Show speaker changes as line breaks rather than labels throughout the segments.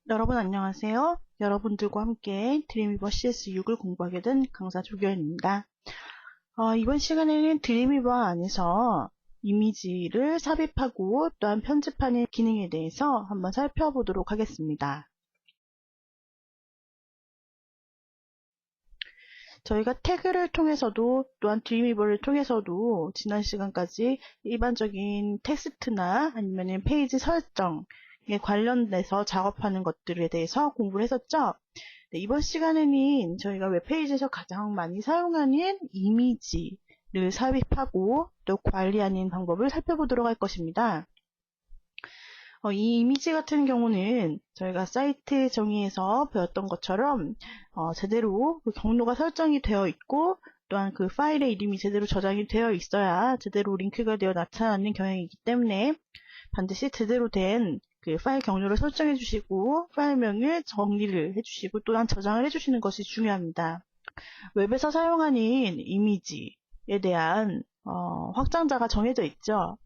여러분 안녕하세요. 여러분들과 함께 드림위버 CS6을 공부하게 된 강사 조교연입니다. 이번 시간에는 드림위버 안에서 이미지를 삽입하고 또한 편집하는 기능에 대해서 한번 살펴보도록 하겠습니다. 저희가 태그를 통해서도 또한 드림위버를 통해서도 지난 시간까지 일반적인 텍스트나 아니면 페이지 설정에 관련돼서 작업하는 것들에 대해서 공부를 했었죠. 네, 이번 시간에는 저희가 웹페이지에서 가장 많이 사용하는 이미지를 삽입하고 또 관리하는 방법을 살펴보도록 할 것입니다. 이 이미지 같은 경우는 저희가 사이트 정의에서 배웠던 것처럼 제대로 그 경로가 설정이 되어 있고 또한 그 파일의 이름이 제대로 저장이 되어 있어야 제대로 링크가 되어 나타나는 경향이기 때문에 반드시 제대로 된 그 파일 경로를 설정해 주시고 파일명을 정리를 해 주시고 또한 저장을 해 주시는 것이 중요합니다. 웹에서 사용하는 이미지에 대한 확장자가 정해져 있죠.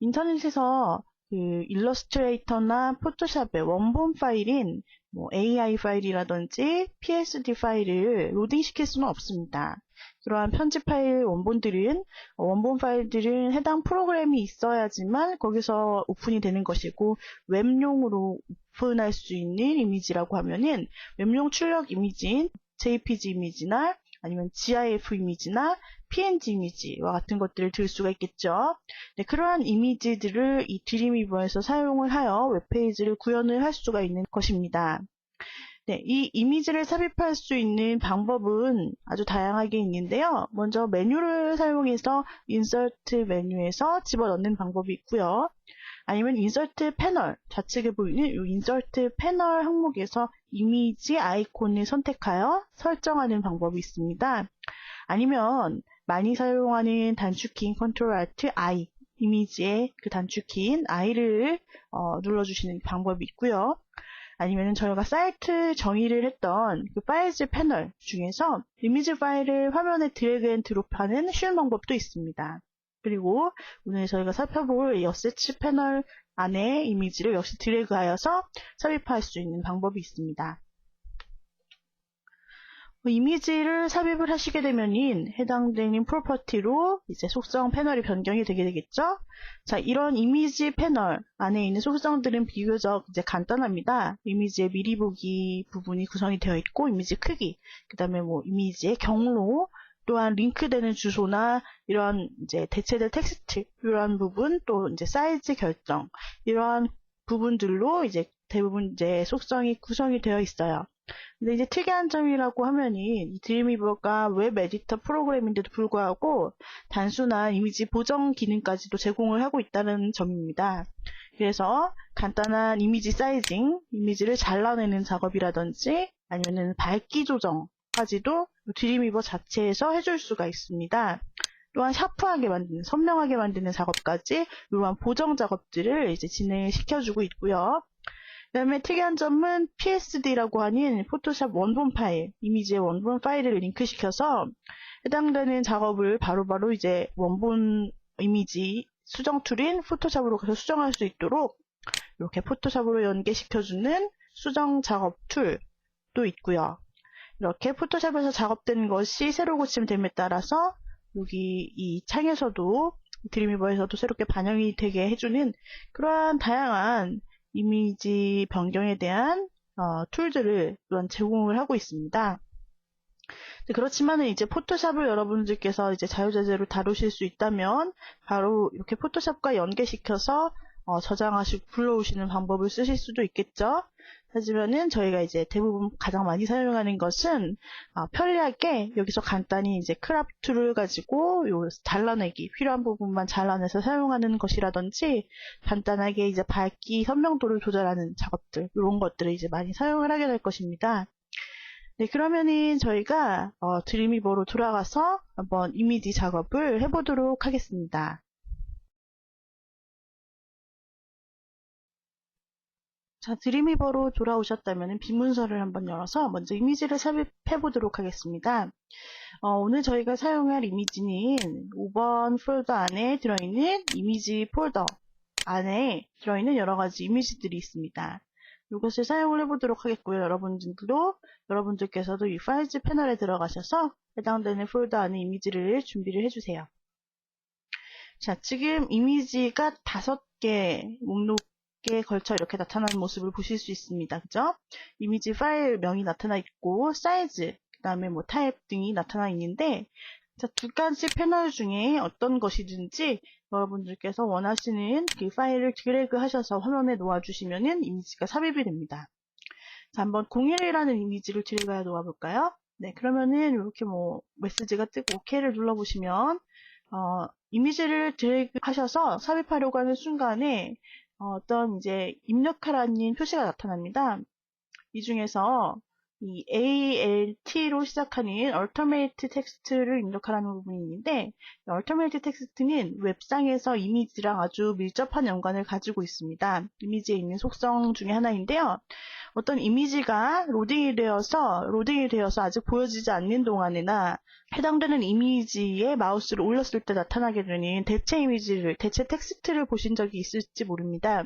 인터넷에서 그 일러스트레이터나 포토샵의 원본 파일인 AI 파일이라든지 PSD 파일을 로딩시킬 수는 없습니다. 그러한 편집 파일 원본 파일들은 해당 프로그램이 있어야지만 거기서 오픈이 되는 것이고 웹용으로 오픈할 수 있는 이미지라고 하면은 웹용 출력 이미지인 JPG 이미지나 아니면 GIF 이미지나 PNG 이미지와 같은 것들을 들 수가 있겠죠. 네, 그러한 이미지들을 이 드림위버에서 사용을 하여 웹페이지를 구현을 할 수가 있는 것입니다. 네, 이 이미지를 삽입할 수 있는 방법은 아주 다양하게 있는데요. 먼저 메뉴를 사용해서 인서트 메뉴에서 집어넣는 방법이 있고요. 아니면 인서트 패널, 좌측에 보이는 이 인서트 패널 항목에서 이미지 아이콘을 선택하여 설정하는 방법이 있습니다. 아니면 많이 사용하는 단축키인 Ctrl Alt I, 이미지의 그 단축키인 I를 눌러주시는 방법이 있고요. 아니면 저희가 사이트 정의를 했던 그 파일즈 패널 중에서 이미지 파일을 화면에 드래그 앤 드롭하는 쉬운 방법도 있습니다. 그리고 오늘 저희가 살펴볼 이 어세치 패널 안에 이미지를 역시 드래그하여서 삽입할 수 있는 방법이 있습니다. 이미지를 삽입을 하시게 되면은 해당되는 프로퍼티로 이제 속성 패널이 변경이 되게 되겠죠? 자, 이런 이미지 패널 안에 있는 속성들은 비교적 이제 간단합니다. 이미지의 미리 보기 부분이 구성이 되어 있고, 이미지 크기, 그 다음에 이미지의 경로, 또한 링크되는 주소나 이런 이제 대체될 텍스트, 이러한 부분, 또 이제 사이즈 결정, 이러한 부분들로 이제 대부분 이제 속성이 구성이 되어 있어요. 근데 이제 특이한 점이라고 하면은 이 드림위버가 웹 에디터 프로그램인데도 불구하고 단순한 이미지 보정 기능까지도 제공을 하고 있다는 점입니다. 그래서 간단한 이미지 사이징, 이미지를 잘라내는 작업이라든지 아니면은 밝기 조정까지도 드림위버 자체에서 해줄 수가 있습니다. 또한 샤프하게 만드는, 선명하게 만드는 작업까지 이러한 보정 작업들을 이제 진행시켜주고 있고요. 그 다음에 특이한 점은 PSD라고 하는 포토샵 원본 파일, 이미지의 원본 파일을 링크시켜서 해당되는 작업을 바로바로 이제 원본 이미지 수정 툴인 포토샵으로 가서 수정할 수 있도록 이렇게 포토샵으로 연계시켜주는 수정 작업 툴도 있고요. 이렇게 포토샵에서 작업된 것이 새로 고침됨에 따라서 여기 이 창에서도 드림위버에서도 새롭게 반영이 되게 해주는 그러한 다양한 이미지 변경에 대한 툴들을 또한 제공을 하고 있습니다. 그렇지만은 이제 포토샵을 여러분들께서 이제 자유자재로 다루실 수 있다면 바로 이렇게 포토샵과 연계시켜서 저장하시고 불러오시는 방법을 쓰실 수도 있겠죠. 하지만은 저희가 이제 대부분 가장 많이 사용하는 것은 편리하게 여기서 간단히 이제 크롭 툴을 가지고 요 잘라내기 필요한 부분만 잘라내서 사용하는 것이라든지 간단하게 이제 밝기 선명도를 조절하는 작업들 이런 것들을 이제 많이 사용을 하게 될 것입니다. 네, 그러면은 저희가 드림위버로 돌아가서 한번 이미지 작업을 해보도록 하겠습니다. 자, 드림위버로 돌아오셨다면 빈문서를 한번 열어서 먼저 이미지를 삽입해 보도록 하겠습니다. 오늘 저희가 사용할 이미지는 5번 폴더 안에 들어있는 이미지 폴더 안에 들어있는 여러 가지 이미지들이 있습니다. 이것을 사용을 해보도록 하겠고요. 여러분들께서도 이 파일즈 패널에 들어가셔서 해당되는 폴더 안에 이미지를 준비를 해주세요. 자, 지금 이미지가 5개 목록에 걸쳐 이렇게 나타나는 모습을 보실 수 있습니다. 그죠? 이미지 파일명이 나타나 있고, 사이즈, 그 다음에 뭐 타입 등이 나타나 있는데, 자, 두 가지 패널 중에 어떤 것이든지 여러분들께서 원하시는 그 파일을 드래그 하셔서 화면에 놓아주시면은 이미지가 삽입이 됩니다. 자, 한번 01이라는 이미지를 드래그 해 놓아볼까요? 네, 그러면은 이렇게 뭐 메시지가 뜨고 OK를 눌러보시면 이미지를 드래그 하셔서 삽입하려고 하는 순간에 어떤 이제 입력하라는 표시가 나타납니다. 이 중에서 이 ALT로 시작하는 Alternate Text를 입력하라는 부분이 있는데, Alternate Text는 웹상에서 이미지랑 아주 밀접한 연관을 가지고 있습니다. 이미지에 있는 속성 중에 하나인데요. 어떤 이미지가 로딩이 되어서 아직 보여지지 않는 동안이나 해당되는 이미지에 마우스를 올렸을 때 나타나게 되는 대체 텍스트를 보신 적이 있을지 모릅니다.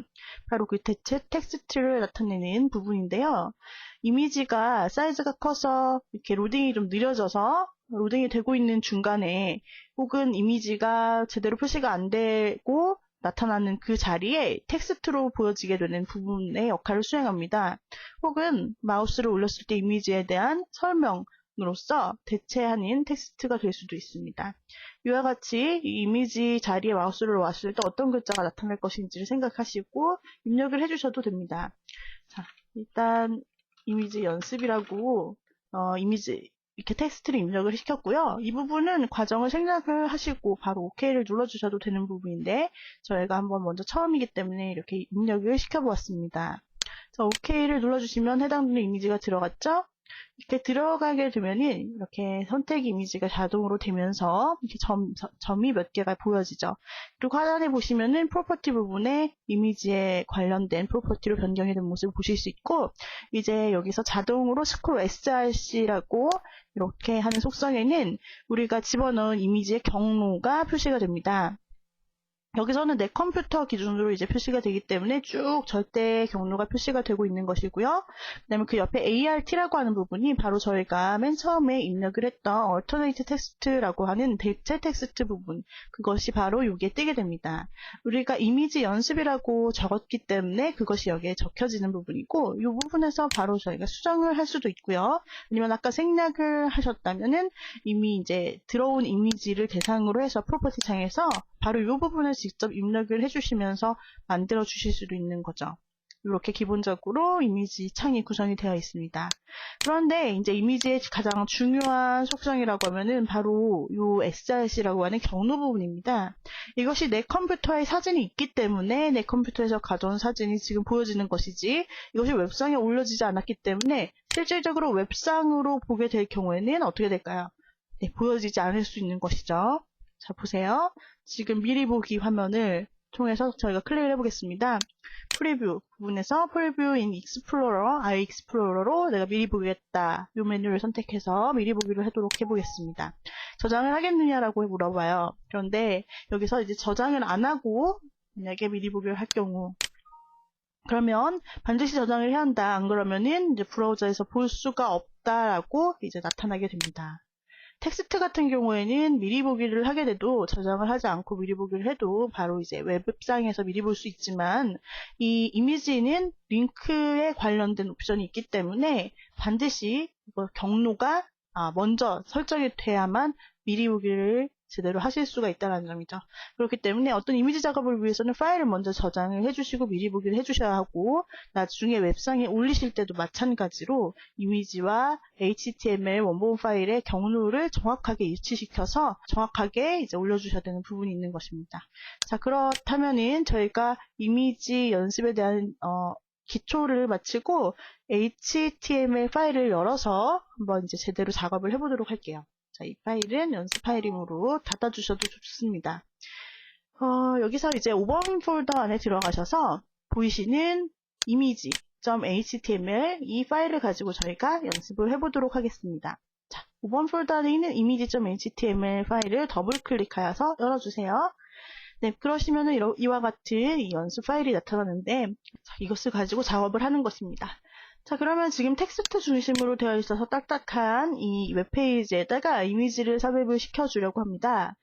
바로 그 대체 텍스트를 나타내는 부분인데요. 이미지가 사이즈가 커서 이렇게 로딩이 좀 느려져서 로딩이 되고 있는 중간에 혹은 이미지가 제대로 표시가 안 되고 나타나는 그 자리에 텍스트로 보여지게 되는 부분의 역할을 수행합니다. 혹은 마우스를 올렸을 때 이미지에 대한 설명으로서 대체하는 텍스트가 될 수도 있습니다. 이와 같이 이 이미지 자리에 마우스를 놓았을 때 어떤 글자가 나타날 것인지를 생각하시고 입력을 해주셔도 됩니다. 자, 일단 이미지 연습이라고 이미지 이렇게 텍스트를 입력을 시켰고요. 이 부분은 과정을 생략을 하시고 바로 OK를 눌러주셔도 되는 부분인데 저희가 한번 먼저 처음이기 때문에 이렇게 입력을 시켜보았습니다. 자, OK를 눌러주시면 해당되는 이미지가 들어갔죠? 이렇게 들어가게 되면은 이렇게 선택 이미지가 자동으로 되면서 이렇게 점이 몇 개가 보여지죠. 그리고 하단에 보시면은 프로퍼티 부분에 이미지에 관련된 프로퍼티로 변경이 된 모습을 보실 수 있고, 이제 여기서 자동으로 스크롤 src라고 이렇게 하는 속성에는 우리가 집어넣은 이미지의 경로가 표시가 됩니다. 여기서는 내 컴퓨터 기준으로 이제 표시가 되기 때문에 쭉 절대 경로가 표시가 되고 있는 것이고요. 그 다음에 그 옆에 ART라고 하는 부분이 바로 저희가 맨 처음에 입력을 했던 Alternate Text라고 하는 대체 텍스트 부분, 그것이 바로 여기에 뜨게 됩니다. 우리가 이미지 연습이라고 적었기 때문에 그것이 여기에 적혀지는 부분이고, 이 부분에서 바로 저희가 수정을 할 수도 있고요. 아니면 아까 생략을 하셨다면은 이미 이제 들어온 이미지를 대상으로 해서 프로퍼티 창에서 바로 이 부분을 직접 입력을 해주시면서 만들어 주실 수도 있는 거죠. 이렇게 기본적으로 이미지 창이 구성이 되어 있습니다. 그런데 이제 이미지의 가장 중요한 속성이라고 하면은 바로 이 src라고 하는 경로 부분입니다. 이것이 내 컴퓨터에 사진이 있기 때문에 내 컴퓨터에서 가져온 사진이 지금 보여지는 것이지, 이것이 웹상에 올려지지 않았기 때문에 실질적으로 웹상으로 보게 될 경우에는 어떻게 될까요? 네, 보여지지 않을 수 있는 것이죠. 자, 보세요. 지금 미리 보기 화면을 통해서 저희가 클릭을 해보겠습니다. 프리뷰 부분에서 프리뷰 인 익스플로러, iExplorer로 내가 미리 보겠다. 이 메뉴를 선택해서 미리 보기를 하도록 해보겠습니다. 저장을 하겠느냐라고 물어봐요. 그런데 여기서 이제 저장을 안 하고 만약에 미리 보기를 할 경우, 그러면 반드시 저장을 해야 한다. 안 그러면은 이제 브라우저에서 볼 수가 없다라고 이제 나타나게 됩니다. 텍스트 같은 경우에는 미리 보기를 하게 돼도 저장을 하지 않고 미리 보기를 해도 바로 이제 웹상에서 미리 볼 수 있지만, 이 이미지는 링크에 관련된 옵션이 있기 때문에 반드시 이거 경로가 먼저 설정이 돼야만 미리 보기를 제대로 하실 수가 있다는 점이죠. 그렇기 때문에 어떤 이미지 작업을 위해서는 파일을 먼저 저장을 해주시고 미리 보기를 해주셔야 하고, 나중에 웹상에 올리실 때도 마찬가지로 이미지와 HTML 원본 파일의 경로를 정확하게 일치시켜서 정확하게 이제 올려주셔야 되는 부분이 있는 것입니다. 자, 그렇다면은 저희가 이미지 연습에 대한 기초를 마치고 HTML 파일을 열어서 한번 이제 제대로 작업을 해보도록 할게요. 자, 이 파일은 연습 파일이므로 닫아주셔도 좋습니다. 여기서 이제 5번 폴더 안에 들어가셔서 보이시는 image.html 이 파일을 가지고 저희가 연습을 해보도록 하겠습니다. 자, 5번 폴더 안에 있는 image.html 파일을 더블 클릭하여서 열어주세요. 네, 그러시면은 이와 같은 이 연습 파일이 나타나는데, 자, 이것을 가지고 작업을 하는 것입니다. 자, 그러면 지금 텍스트 중심으로 되어 있어서 딱딱한 이 웹페이지에다가 이미지를 삽입을 시켜주려고 합니다.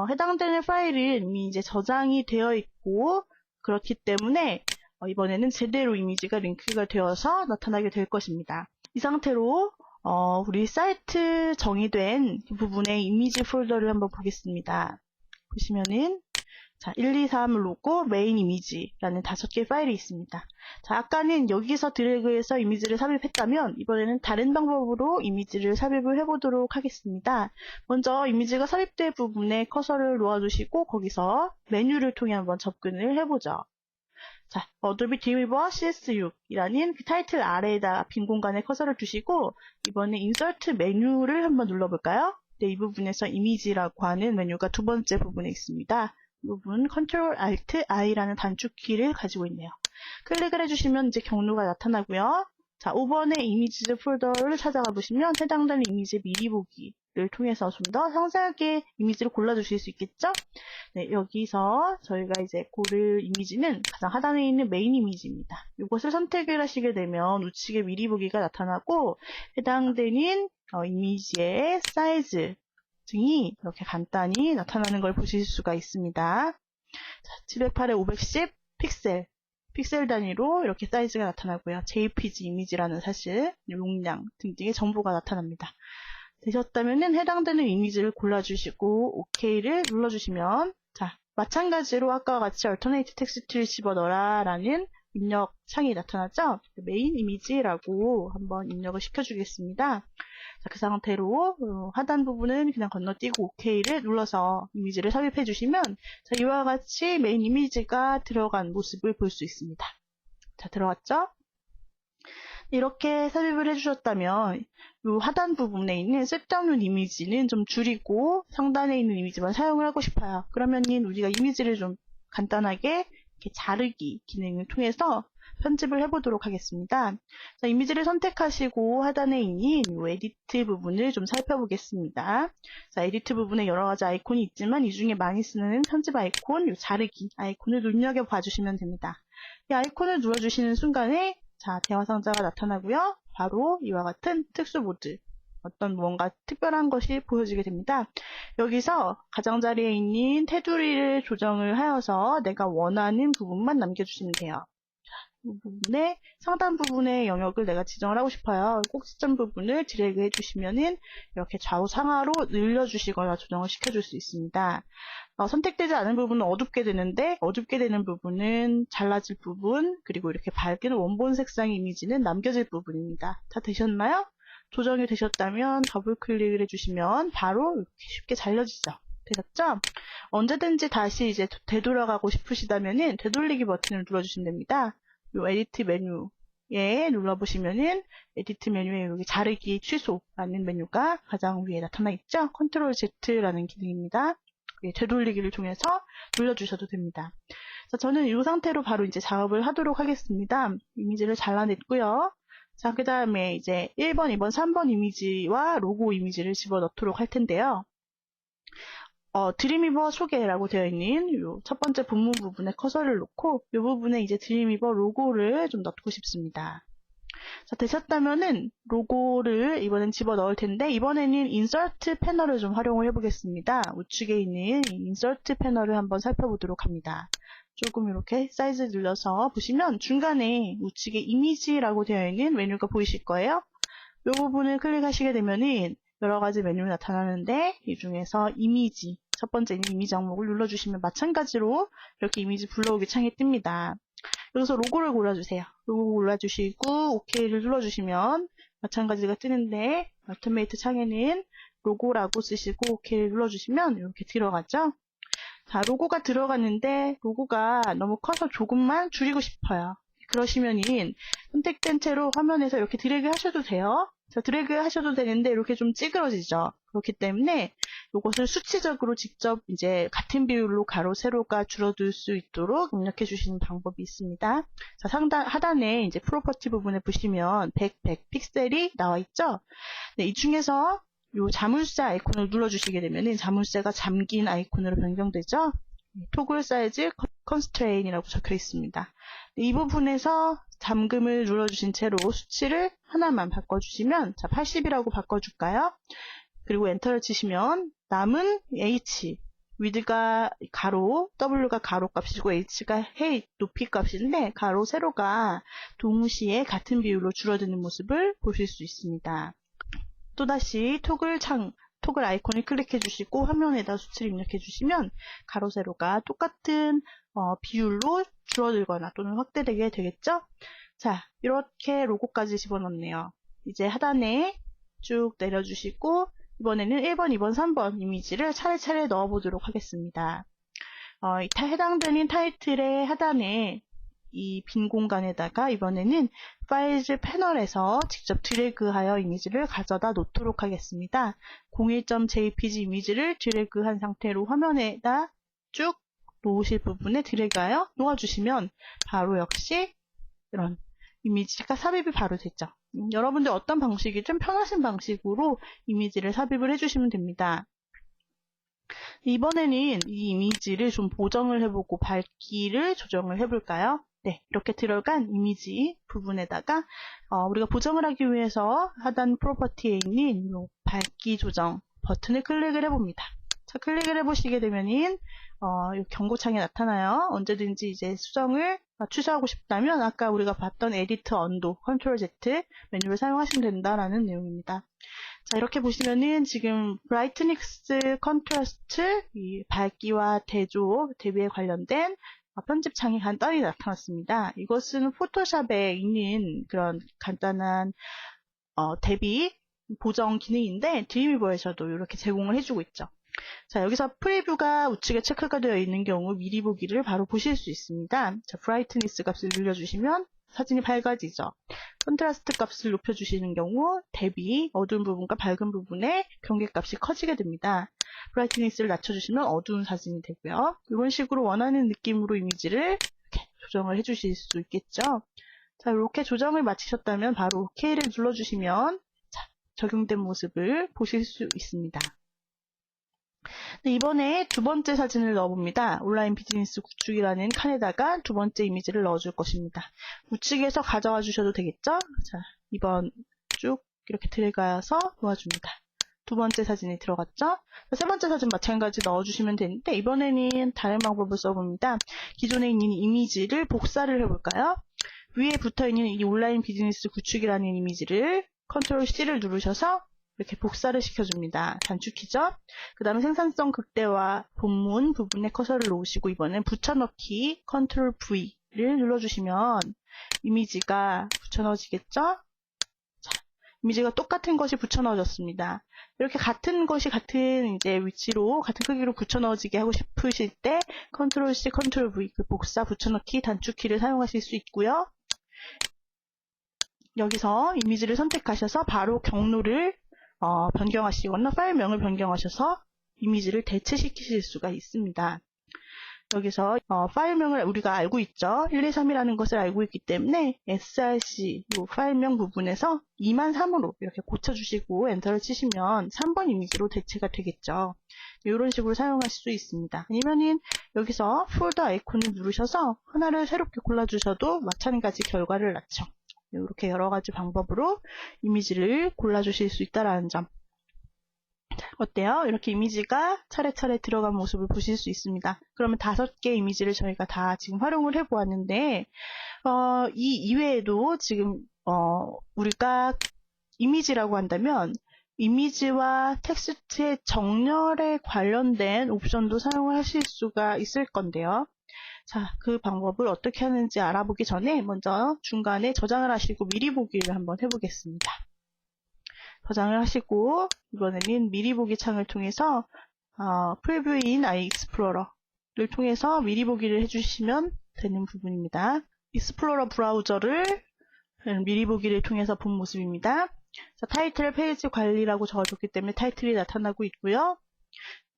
해당되는 파일은 이미 이제 저장이 되어 있고, 그렇기 때문에 이번에는 제대로 이미지가 링크가 되어서 나타나게 될 것입니다. 이 상태로 우리 사이트 정의된 부분의 이미지 폴더를 한번 보겠습니다. 보시면은 자, 1, 2, 3 로고 메인 이미지라는 5개의 파일이 있습니다. 자, 아까는 여기서 드래그해서 이미지를 삽입했다면 이번에는 다른 방법으로 이미지를 삽입을 해보도록 하겠습니다. 먼저 이미지가 삽입된 부분에 커서를 놓아주시고 거기서 메뉴를 통해 한번 접근을 해보죠. 자, Adobe Dreamweaver CS6이라는 그 타이틀 아래에다 빈 공간에 커서를 두시고 이번에 인서트 메뉴를 한번 눌러볼까요? 네, 이 부분에서 이미지라고 하는 메뉴가 두 번째 부분에 있습니다. 이 부분 Ctrl Alt I라는 단축키를 가지고 있네요. 클릭을 해주시면 이제 경로가 나타나고요. 자, 5번의 이미지즈 폴더를 찾아가 보시면 해당되는 이미지 미리 보기를 통해서 좀 더 상세하게 이미지를 골라주실 수 있겠죠? 네, 여기서 저희가 이제 고를 이미지는 가장 하단에 있는 메인 이미지입니다. 이것을 선택을 하시게 되면 우측에 미리 보기가 나타나고 해당되는 이미지의 사이즈 등이 이렇게 간단히 나타나는 걸 보실 수가 있습니다. 자, 708에 510 픽셀 단위로 이렇게 사이즈가 나타나고요. JPG 이미지라는 사실, 용량 등등의 정보가 나타납니다. 되셨다면 해당되는 이미지를 골라주시고 OK를 눌러주시면 자, 마찬가지로 아까와 같이 Alternate 텍스트를 집어넣어라 라는 입력 창이 나타나죠. 메인 이미지라고 한번 입력을 시켜주겠습니다. 자, 그 상태로 하단 부분은 그냥 건너뛰고 OK를 눌러서 이미지를 삽입해 주시면 자, 이와 같이 메인 이미지가 들어간 모습을 볼 수 있습니다. 자, 들어갔죠? 이렇게 삽입을 해주셨다면 이 하단 부분에 있는 쓸데없는 이미지는 좀 줄이고 상단에 있는 이미지만 사용을 하고 싶어요. 그러면 우리가 이미지를 좀 간단하게 이렇게 자르기 기능을 통해서 편집을 해보도록 하겠습니다. 자, 이미지를 선택하시고 하단에 있는 이 에디트 부분을 좀 살펴보겠습니다. 자, 에디트 부분에 여러 가지 아이콘이 있지만 이 중에 많이 쓰는 편집 아이콘, 이 자르기 아이콘을 눈여겨봐 주시면 됩니다. 이 아이콘을 눌러주시는 순간에 자, 대화 상자가 나타나고요. 바로 이와 같은 특수 모드, 어떤 무언가 특별한 것이 보여지게 됩니다. 여기서 가장자리에 있는 테두리를 조정을 하여서 내가 원하는 부분만 남겨주시면 돼요. 이 부분의 상단 부분의 영역을 내가 지정을 하고 싶어요. 꼭지점 부분을 드래그 해주시면은 이렇게 좌우 상하로 늘려주시거나 조정을 시켜줄 수 있습니다. 선택되지 않은 부분은 어둡게 되는데 어둡게 되는 부분은 잘라질 부분 그리고 이렇게 밝은 원본 색상의 이미지는 남겨질 부분입니다. 다 되셨나요? 조정이 되셨다면 더블 클릭을 해주시면 바로 이렇게 쉽게 잘려지죠. 되셨죠? 언제든지 다시 이제 되돌아가고 싶으시다면은 되돌리기 버튼을 눌러주시면 됩니다. 요 에디트 메뉴에 눌러보시면은 에디트 메뉴에 여기 자르기 취소라는 메뉴가 가장 위에 나타나 있죠? 컨트롤 Z라는 기능입니다. 되돌리기를 통해서 눌러주셔도 됩니다. 자, 저는 이 상태로 바로 이제 작업을 하도록 하겠습니다. 이미지를 잘라냈고요. 자, 그 다음에 이제 1번, 2번, 3번 이미지와 로고 이미지를 집어넣도록 할 텐데요. 드림위버 소개라고 되어 있는 이 첫 번째 본문 부분에 커서를 놓고 이 부분에 이제 드림위버 로고를 좀 넣고 싶습니다. 자, 되셨다면은 로고를 이번엔 집어 넣을 텐데 이번에는 인서트 패널을 좀 활용을 해보겠습니다. 우측에 있는 인서트 패널을 한번 살펴보도록 합니다. 조금 이렇게 사이즈 늘려서 보시면 중간에 우측에 이미지라고 되어 있는 메뉴가 보이실 거예요. 이 부분을 클릭하시게 되면은 여러 가지 메뉴가 나타나는데 이 중에서 이미지, 첫 번째는 이미지 항목을 눌러주시면 마찬가지로 이렇게 이미지 불러오기 창이 뜹니다. 여기서 로고를 골라주세요. 로고 골라주시고 OK를 눌러주시면 마찬가지가 뜨는데 얼터메이트 창에는 로고라고 쓰시고 OK를 눌러주시면 이렇게 들어가죠. 자, 로고가 들어갔는데 로고가 너무 커서 조금만 줄이고 싶어요. 그러시면은 선택된 채로 화면에서 이렇게 드래그 하셔도 돼요. 자, 드래그 하셔도 되는데 이렇게 좀 찌그러지죠. 그렇기 때문에 이것을 수치적으로 직접 이제 같은 비율로 가로, 세로가 줄어들 수 있도록 입력해 주시는 방법이 있습니다. 자, 하단에 이제 프로퍼티 부분에 보시면 100 픽셀이 나와 있죠. 네, 이 중에서 이 자물쇠 아이콘을 눌러주시게 되면 자물쇠가 잠긴 아이콘으로 변경되죠. 토글 사이즈 컨스트레인이라고 적혀 있습니다. 이 부분에서 잠금을 눌러주신 채로 수치를 하나만 바꿔주시면, 자, 80이라고 바꿔줄까요? 그리고 엔터를 치시면 남은 H, width가 가로, W가 가로 값이고 H가 height, 높이 값인데 가로, 세로가 동시에 같은 비율로 줄어드는 모습을 보실 수 있습니다. 또다시 토글 아이콘을 클릭해 주시고 화면에다 수치를 입력해 주시면 가로, 세로가 똑같은 비율로 줄어들거나 또는 확대되게 되겠죠? 자, 이렇게 로고까지 집어넣네요. 이제 하단에 쭉 내려주시고 이번에는 1번, 2번, 3번 이미지를 차례차례 넣어보도록 하겠습니다. 해당되는 타이틀의 하단에 이 빈 공간에다가 이번에는 파일즈 패널에서 직접 드래그하여 이미지를 가져다 놓도록 하겠습니다. 01.jpg 이미지를 드래그한 상태로 화면에다 쭉 놓으실 부분에 드래그하여 놓아주시면 바로 역시 이런 이미지가 삽입이 바로 되죠. 여러분들 어떤 방식이 좀 편하신 방식으로 이미지를 삽입을 해주시면 됩니다. 이번에는 이 이미지를 좀 보정을 해보고 밝기를 조정을 해볼까요? 네, 이렇게 들어간 이미지 부분에다가 우리가 보정을 하기 위해서 하단 프로퍼티에 있는 이 밝기 조정 버튼을 클릭을 해봅니다. 자, 클릭을 해보시게 되면은 이 경고창이 나타나요. 언제든지 이제 수정을 취소하고 싶다면 아까 우리가 봤던 에디트 언도 컨트롤 Z 메뉴를 사용하시면 된다라는 내용입니다. 자, 이렇게 보시면은 지금 브라이트니스 컨트라스트, 이 밝기와 대비에 관련된 편집창이 간단히 나타났습니다. 이것은 포토샵에 있는 그런 간단한 대비 보정 기능인데 드림위버에서도 이렇게 제공을 해주고 있죠. 자, 여기서 프리뷰가 우측에 체크가 되어 있는 경우 미리 보기를 바로 보실 수 있습니다. 자, 브라이트니스 값을 늘려주시면 사진이 밝아지죠. 컨트라스트 값을 높여주시는 경우 대비 어두운 부분과 밝은 부분의 경계값이 커지게 됩니다. 브라이트니스를 낮춰주시면 어두운 사진이 되고요. 이런 식으로 원하는 느낌으로 이미지를 이렇게 조정을 해주실 수 있겠죠. 자, 이렇게 조정을 마치셨다면 바로 OK를 눌러주시면 자, 적용된 모습을 보실 수 있습니다. 네, 이번에 두 번째 사진을 넣어봅니다. 온라인 비즈니스 구축이라는 칸에다가 두 번째 이미지를 넣어줄 것입니다. 우측에서 가져와 주셔도 되겠죠? 자, 2번 쭉 이렇게 드래그해서 놓아줍니다. 두 번째 사진이 들어갔죠? 세 번째 사진 마찬가지 넣어주시면 되는데 이번에는 다른 방법을 써봅니다. 기존에 있는 이미지를 복사를 해볼까요? 위에 붙어있는 이 온라인 비즈니스 구축이라는 이미지를 컨트롤 C를 누르셔서 이렇게 복사를 시켜줍니다. 단축키죠? 그 다음에 생산성 극대화 본문 부분에 커서를 놓으시고 이번엔 붙여넣기 컨트롤 V를 눌러주시면 이미지가 붙여넣어지겠죠? 자, 이미지가 똑같은 것이 붙여넣어졌습니다. 이렇게 같은 것이 같은 이제 위치로 같은 크기로 붙여넣어지게 하고 싶으실 때 컨트롤 C, 컨트롤 V 그 복사 붙여넣기 단축키를 사용하실 수 있고요. 여기서 이미지를 선택하셔서 바로 경로를 변경하시거나 파일명을 변경하셔서 이미지를 대체시키실 수가 있습니다. 여기서 파일명을 우리가 알고 있죠. 123이라는 것을 알고 있기 때문에 src 파일명 부분에서 203으로 이렇게 고쳐주시고 엔터를 치시면 3번 이미지로 대체가 되겠죠. 이런 식으로 사용하실 수 있습니다. 아니면은 여기서 폴더 아이콘을 누르셔서 하나를 새롭게 골라주셔도 마찬가지 결과를 낳죠. 이렇게 여러 가지 방법으로 이미지를 골라주실 수 있다는 점. 어때요? 이렇게 이미지가 차례차례 들어간 모습을 보실 수 있습니다. 그러면 5개 이미지를 저희가 다 지금 활용을 해보았는데 이 이외에도 지금 우리가 이미지라고 한다면 이미지와 텍스트의 정렬에 관련된 옵션도 사용을 하실 수가 있을 건데요. 자, 그 방법을 어떻게 하는지 알아보기 전에 먼저 중간에 저장을 하시고 미리 보기를 한번 해보겠습니다. 저장을 하시고 이번에는 미리 보기 창을 통해서 프리뷰인 iExplorer를 통해서 미리 보기를 해주시면 되는 부분입니다. 익스플로러 브라우저를 미리 보기를 통해서 본 모습입니다. 자, 타이틀 페이지 관리라고 적어줬기 때문에 타이틀이 나타나고 있고요.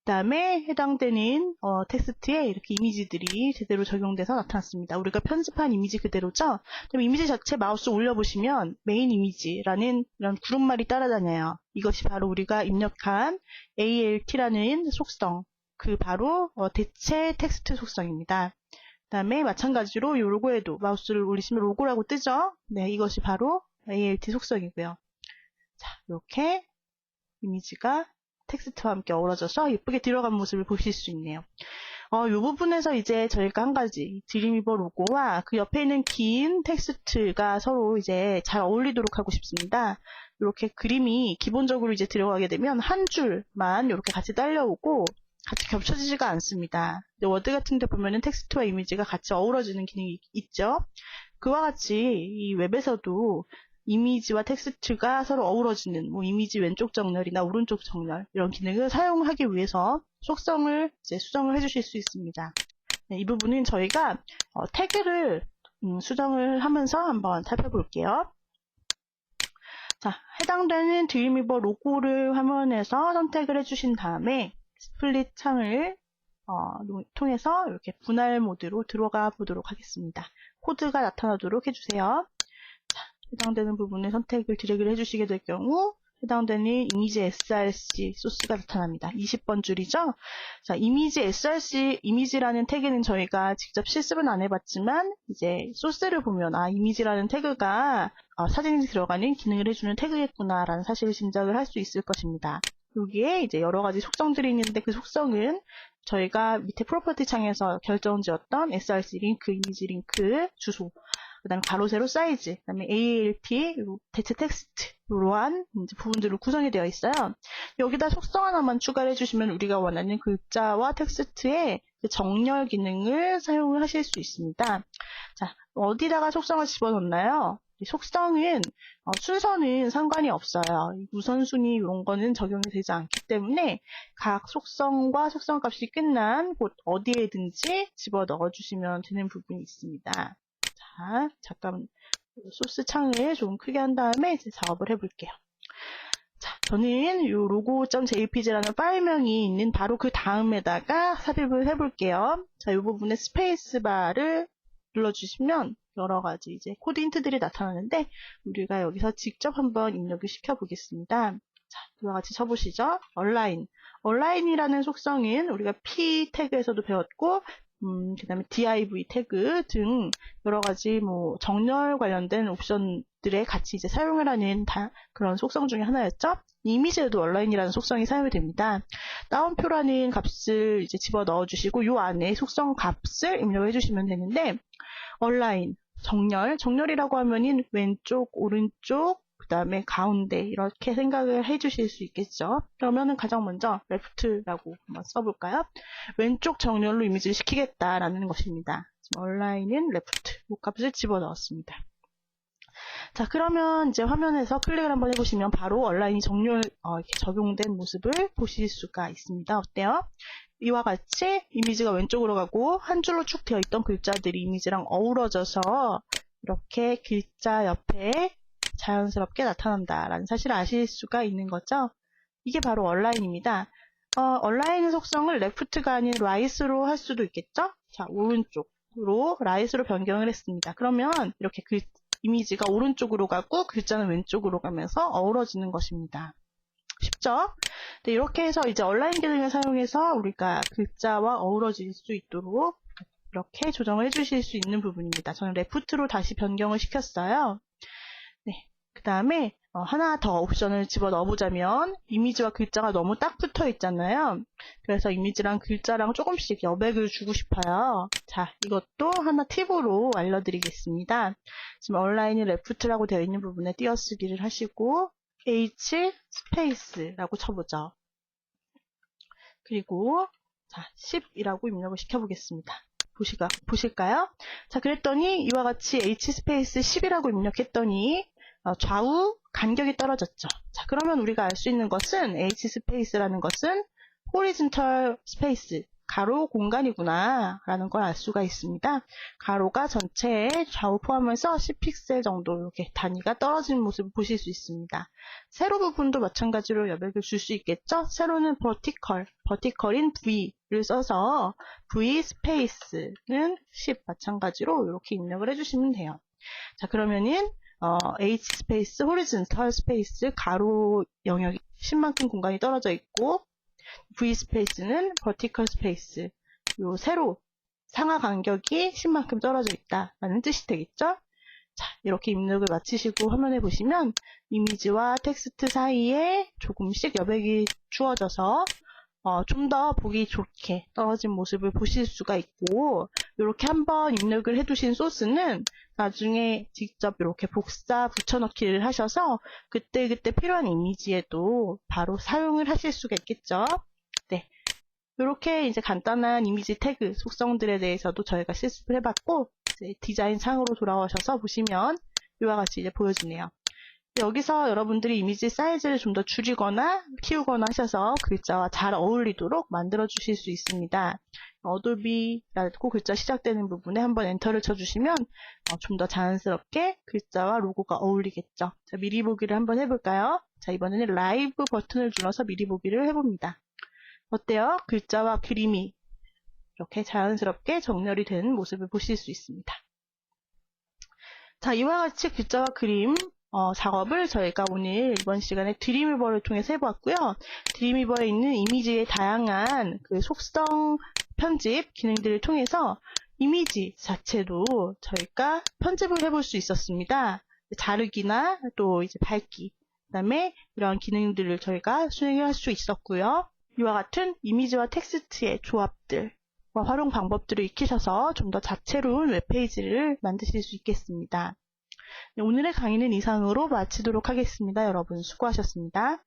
그 다음에 해당되는 텍스트에 이렇게 이미지들이 제대로 적용돼서 나타났습니다. 우리가 편집한 이미지 그대로죠? 그럼 이미지 자체 마우스 올려보시면 메인 이미지라는 이런 구름말이 따라다녀요. 이것이 바로 우리가 입력한 ALT라는 속성, 그 바로 대체 텍스트 속성입니다. 그 다음에 마찬가지로 이 로고에도 마우스를 올리시면 로고라고 뜨죠. 네, 이것이 바로 ALT 속성이고요. 자, 이렇게 이미지가 텍스트와 함께 어우러져서 예쁘게 들어간 모습을 보실 수 있네요. 이 부분에서 이제 저희가 한 가지 드림위버 로고와 그 옆에 있는 긴 텍스트가 서로 이제 잘 어울리도록 하고 싶습니다. 이렇게 그림이 기본적으로 이제 들어가게 되면 한 줄만 이렇게 같이 딸려오고 같이 겹쳐지지가 않습니다. 워드 같은 데 보면은 텍스트와 이미지가 같이 어우러지는 기능이 있죠. 그와 같이 이 웹에서도 이미지와 텍스트가 서로 어우러지는 이미지 왼쪽 정렬이나 오른쪽 정렬 이런 기능을 사용하기 위해서 속성을 이제 수정을 해주실 수 있습니다. 네, 이 부분은 저희가 태그를 수정을 하면서 한번 살펴볼게요. 자, 해당되는 드림위버 로고를 화면에서 선택을 해주신 다음에 스플릿 창을 통해서 이렇게 분할 모드로 들어가 보도록 하겠습니다. 코드가 나타나도록 해주세요. 자, 해당되는 부분을 선택을 드래그를 해주시게 될 경우 해당되는 이미지 src 소스가 나타납니다. 20번 줄이죠. 자, 이미지 src 이미지라는 태그는 저희가 직접 실습은 안 해봤지만 이제 소스를 보면 이미지라는 태그가 사진이 들어가는 기능을 해주는 태그겠구나라는 사실을 짐작을 할 수 있을 것입니다. 여기에 이제 여러 가지 속성들이 있는데 그 속성은 저희가 밑에 프로퍼티 창에서 결정지었던 src 링크, 이미지 링크, 주소, 그 다음에 가로, 세로, 사이즈, 그 다음에 ALT, 그리고 대체 텍스트, 이러한 부분들로 구성이 되어 있어요. 여기다 속성 하나만 추가를 해주시면 우리가 원하는 글자와 텍스트의 정렬 기능을 사용을 하실 수 있습니다. 자, 어디다가 속성을 집어넣나요? 속성은 순서는 상관이 없어요. 우선순위 이런 거는 적용이 되지 않기 때문에 각 속성과 속성값이 끝난 곳 어디에든지 집어넣어 주시면 되는 부분이 있습니다. 자, 잠깐 소스 창을 좀 크게 한 다음에 이제 작업을 해볼게요. 자, 저는 이 logo.jpg라는 파일명이 있는 바로 그 다음에다가 삽입을 해볼게요. 자, 이 부분에 스페이스바를 눌러주시면 여러 가지 이제 코드 힌트들이 나타나는데 우리가 여기서 직접 한번 입력을 시켜 보겠습니다. 자, 이와 같이 쳐보시죠. 얼라인이라는 속성은 우리가 p 태그에서도 배웠고 그 다음에 div 태그 등 여러 가지 정렬 관련된 옵션들에 같이 이제 사용을 하는 그런 속성 중에 하나였죠. 이미지에도 얼라인이라는 속성이 사용이 됩니다. 다운표라는 값을 이제 집어 넣어 주시고 이 안에 속성 값을 입력해 주시면 되는데 얼라인, 정렬이라고 하면은 왼쪽, 오른쪽, 그 다음에 가운데 이렇게 생각을 해주실 수 있겠죠. 그러면은 가장 먼저 left라고 한번 써볼까요? 왼쪽 정렬로 이미지를 시키겠다라는 것입니다. 얼라인은 left, 이 값을 집어넣었습니다. 자, 그러면 이제 화면에서 클릭을 한번 해보시면 바로 얼라인이 정렬 이렇게 적용된 모습을 보실 수가 있습니다. 어때요? 이와 같이 이미지가 왼쪽으로 가고 한 줄로 쭉 되어 있던 글자들이 이미지랑 어우러져서 이렇게 글자 옆에 자연스럽게 나타난다라는 사실을 아실 수가 있는 거죠. 이게 바로 얼라인입니다. 얼라인의 속성을 left가 아닌 right로 할 수도 있겠죠. 자, 오른쪽으로 right으로 변경을 했습니다. 그러면 이렇게 이미지가 오른쪽으로 가고 글자는 왼쪽으로 가면서 어우러지는 것입니다. 쉽죠? 네, 이렇게 해서 이제 얼라인 기능을 사용해서 우리가 글자와 어우러질 수 있도록 이렇게 조정을 해주실 수 있는 부분입니다. 저는 레프트로 다시 변경을 시켰어요. 네, 그 다음에 하나 더 옵션을 집어넣어 보자면 이미지와 글자가 너무 딱 붙어 있잖아요. 그래서 이미지랑 글자랑 조금씩 여백을 주고 싶어요. 자, 이것도 하나 팁으로 알려드리겠습니다. 지금 얼라인이 레프트라고 되어 있는 부분에 띄어쓰기를 하시고 H 스페이스라고 쳐보죠. 그리고 자, 10이라고 입력을 시켜보겠습니다. 보실까요? 자, 그랬더니 이와 같이 H 스페이스 10이라고 입력했더니 좌우 간격이 떨어졌죠. 자, 그러면 우리가 알 수 있는 것은 H 스페이스라는 것은 horizontal space, 가로 공간이구나 라는 걸 알 수가 있습니다. 가로가 전체의 좌우 포함해서 10픽셀 정도 이렇게 단위가 떨어진 모습을 보실 수 있습니다. 세로 부분도 마찬가지로 여백을 줄 수 있겠죠. 세로는 vertical인 V를 써서 V 스페이스는 10 마찬가지로 이렇게 입력을 해주시면 돼요. 자, 그러면은 H 스페이스 horizontal space 가로 영역이 10만큼 공간이 떨어져 있고 V 스페이스는 vertical 스페이스, 요 세로 상하 간격이 10만큼 떨어져 있다 라는 뜻이 되겠죠? 자, 이렇게 입력을 마치시고 화면에 보시면 이미지와 텍스트 사이에 조금씩 여백이 주어져서 좀 더 보기 좋게 떨어진 모습을 보실 수가 있고, 이렇게 한번 입력을 해두신 소스는 나중에 직접 이렇게 복사 붙여넣기를 하셔서 그때그때 필요한 이미지에도 바로 사용을 하실 수가 있겠죠. 네. 이렇게 이제 간단한 이미지 태그 속성들에 대해서도 저희가 실습을 해봤고, 이제 디자인 창으로 돌아오셔서 보시면 이와 같이 이제 보여지네요. 여기서 여러분들이 이미지 사이즈를 좀 더 줄이거나 키우거나 하셔서 글자와 잘 어울리도록 만들어 주실 수 있습니다. 어도비라고 글자 시작되는 부분에 한번 엔터를 쳐주시면 좀 더 자연스럽게 글자와 로고가 어울리겠죠. 자, 미리 보기를 한번 해볼까요? 자, 이번에는 라이브 버튼을 눌러서 미리 보기를 해봅니다. 어때요? 글자와 그림이 이렇게 자연스럽게 정렬이 된 모습을 보실 수 있습니다. 자, 이와 같이 글자와 그림 작업을 저희가 오늘 이번 시간에 드림위버를 통해서 해보았고요. 드림위버에 있는 이미지의 다양한 그 속성 편집 기능들을 통해서 이미지 자체도 저희가 편집을 해볼 수 있었습니다. 자르기나 또 이제 밝기, 그 다음에 이런 기능들을 저희가 수행할 수 있었고요. 이와 같은 이미지와 텍스트의 조합들과 활용 방법들을 익히셔서 좀 더 다채로운 웹페이지를 만드실 수 있겠습니다. 네, 오늘의 강의는 이상으로 마치도록 하겠습니다. 여러분 수고하셨습니다.